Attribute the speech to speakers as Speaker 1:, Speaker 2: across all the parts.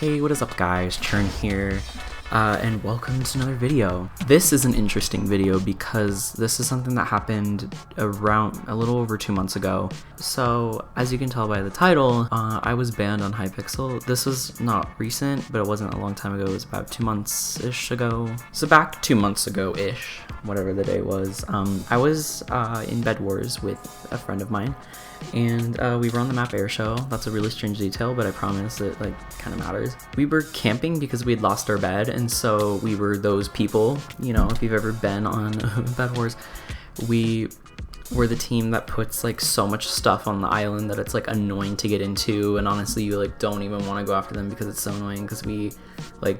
Speaker 1: Hey, what is up guys, Chrn here, and welcome to another video. This is an interesting video because this is something that happened around a little over 2 months ago. So, as you can tell by the title, I was banned on Hypixel. This was not recent, but it wasn't a long time ago, it was about 2 months-ish ago. So back 2 months ago-ish, whatever the day was, I was in Bed Wars with a friend of mine. And we were on the map air show. That's a really strange detail, but I promise it kind of matters. We were camping because we had lost our bed, and so we were those people, you know, if you've ever been on Bed Wars, we were the team that puts so much stuff on the island that it's annoying to get into, and honestly you don't even want to go after them because it's so annoying, because we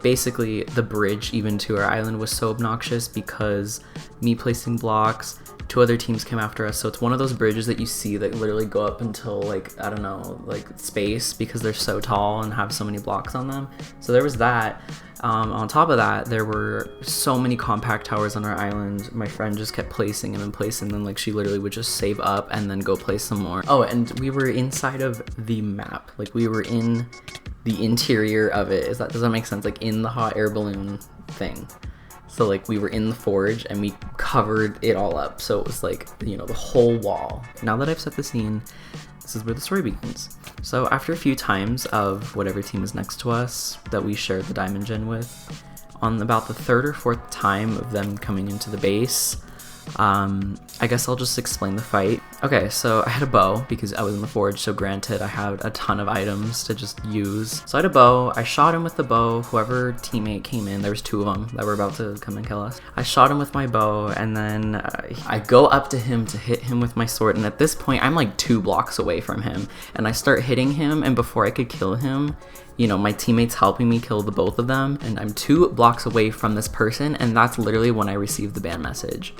Speaker 1: basically the bridge even to our island was so obnoxious because me placing blocks, 2 other teams came after us. So it's one of those bridges that you see that literally go up until I don't know, space, because they're so tall and have so many blocks on them. So there was that. On top of that, there were so many compact towers on our island. My friend just kept placing them and placing them. She literally would just save up and then go place some more. Oh, and we were inside of the map. We were in the interior of it. Does that make sense? In the hot air balloon thing. So we were in the forge and we covered it all up. So it was the whole wall. Now that I've set the scene, this is where the story begins. So after a few times of whatever team was next to us that we shared the diamond gen with, on about the 3rd or 4th time of them coming into the base, I guess I'll just explain the fight. Okay, so I had a bow because I was in the forge, so granted I had a ton of items to just use. So I had a bow, I shot him with the bow, whoever teammate came in, there was 2 of them that were about to come and kill us. I shot him with my bow, and then I go up to him to hit him with my sword, and at this point I'm 2 blocks away from him, and I start hitting him, and before I could kill him, you know, my teammate's helping me kill the both of them, and I'm 2 blocks away from this person, and that's literally when I received the ban message.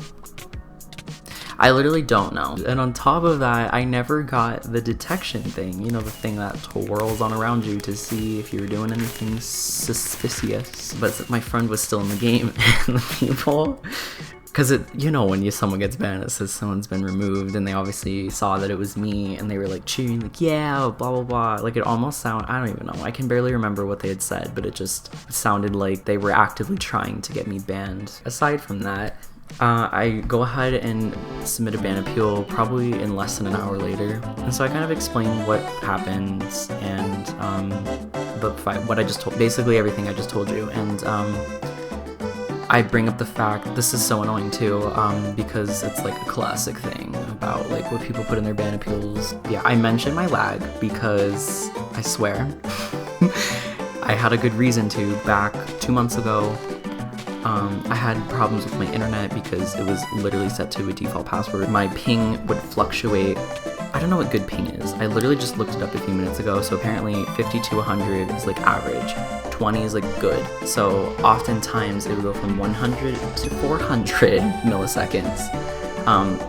Speaker 1: I literally don't know. And on top of that, I never got the detection thing, you know, the thing that twirls on around you to see if you're doing anything suspicious. But my friend was still in the game, and the people, because you know, when someone gets banned, it says someone's been removed, and they obviously saw that it was me, and they were cheering, yeah, blah, blah, blah. It almost sounded, I don't even know, I can barely remember what they had said, but it just sounded like they were actively trying to get me banned. Aside from that, I go ahead and submit a ban appeal probably in less than an hour later, and so I kind of explain what happens and the fight, what I just told, basically everything I just told you, and I bring up the fact, this is so annoying too, because it's a classic thing about what people put in their ban appeals. Yeah, I mentioned my lag because I swear I had a good reason to. Back 2 months ago, I had problems with my internet because it was literally set to a default password. My ping would fluctuate. I don't know what good ping is. I literally just looked it up a few minutes ago. So apparently 50 to 100 is average. 20 is good. So oftentimes it would go from 100 to 400 milliseconds.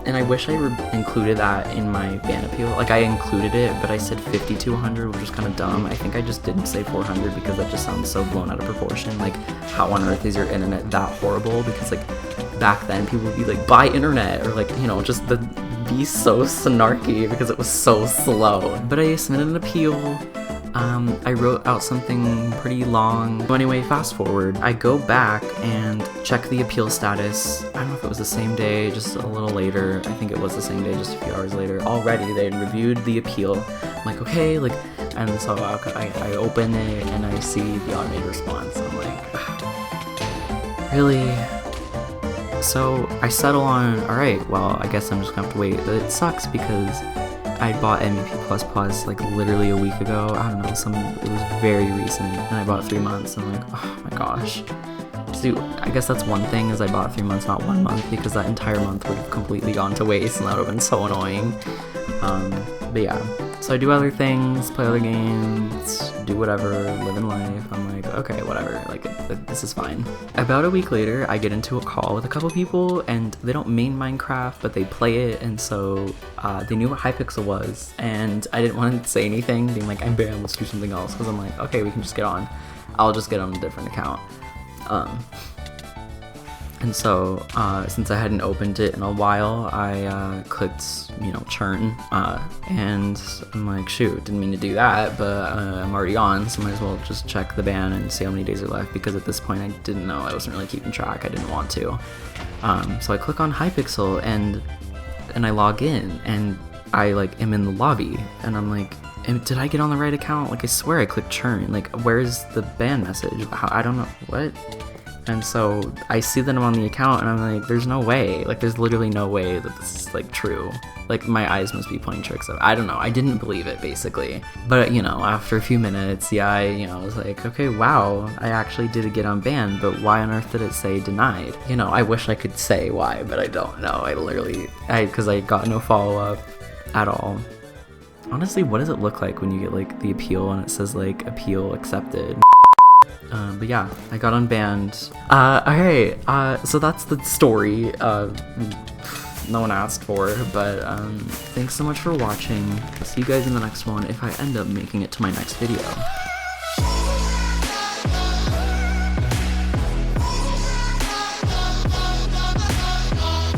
Speaker 1: And I wish I included that in my ban appeal. I included it, but I said 50 to 100, which was kind of dumb. I think I just didn't say 400 because that just sounds so blown out of proportion. How on earth is your internet that horrible? Because back then people would be buy internet, or you know, just be so snarky because it was so slow. But I submitted an appeal. I wrote out something pretty long. So anyway, fast forward, I go back and check the appeal status. I don't know if it was the same day, just a little later. I think it was the same day, just a few hours later. Already they had reviewed the appeal. I'm okay, and so I open it and I see the automated response. I'm really? So I settle on, alright, well, I guess I'm just gonna have to wait. But it sucks because I bought MVP++ literally a week ago. I don't know, it was very recent, and I bought 3 months, and I'm oh my gosh. So I guess that's one thing, is I bought 3 months, not 1 month, because that entire month would have completely gone to waste, and that would have been so annoying. But yeah, so I do other things, play other games, do whatever, live in life. I'm okay, whatever, this is fine. About a week later, I get into a call with a couple people, and they don't main Minecraft, but they play it, and so they knew what Hypixel was, and I didn't want to say anything, being I'm banned, let's do something else, because I'm okay, we can just get on. I'll just get on a different account. And so, since I hadn't opened it in a while, I clicked, you know, churn, and I'm like, shoot, didn't mean to do that, but I'm already on, so might as well just check the ban and see how many days are left, because at this point I didn't know, I wasn't really keeping track, I didn't want to. So I click on Hypixel, and I log in, and I, like, am in the lobby, and I'm like, did I get on the right account? Like, I swear I clicked churn, like, where's the ban message? I don't know, what? And so I see that I'm on the account, and I'm like, there's no way, like, there's literally no way that this is, like, true. Like, my eyes must be playing tricks. I don't know, I didn't believe it, basically. But, you know, after a few minutes, yeah, I was like, okay, wow, I actually did get unbanned, but why on earth did it say denied? You know, I wish I could say why, but I don't know. Because I got no follow-up at all. Honestly, what does it look like when you get, like, the appeal and it says, like, appeal accepted? But yeah, I got unbanned. Okay, so that's the story. No one asked for, but thanks so much for watching. I'll see you guys in the next one if I end up making it to my next video.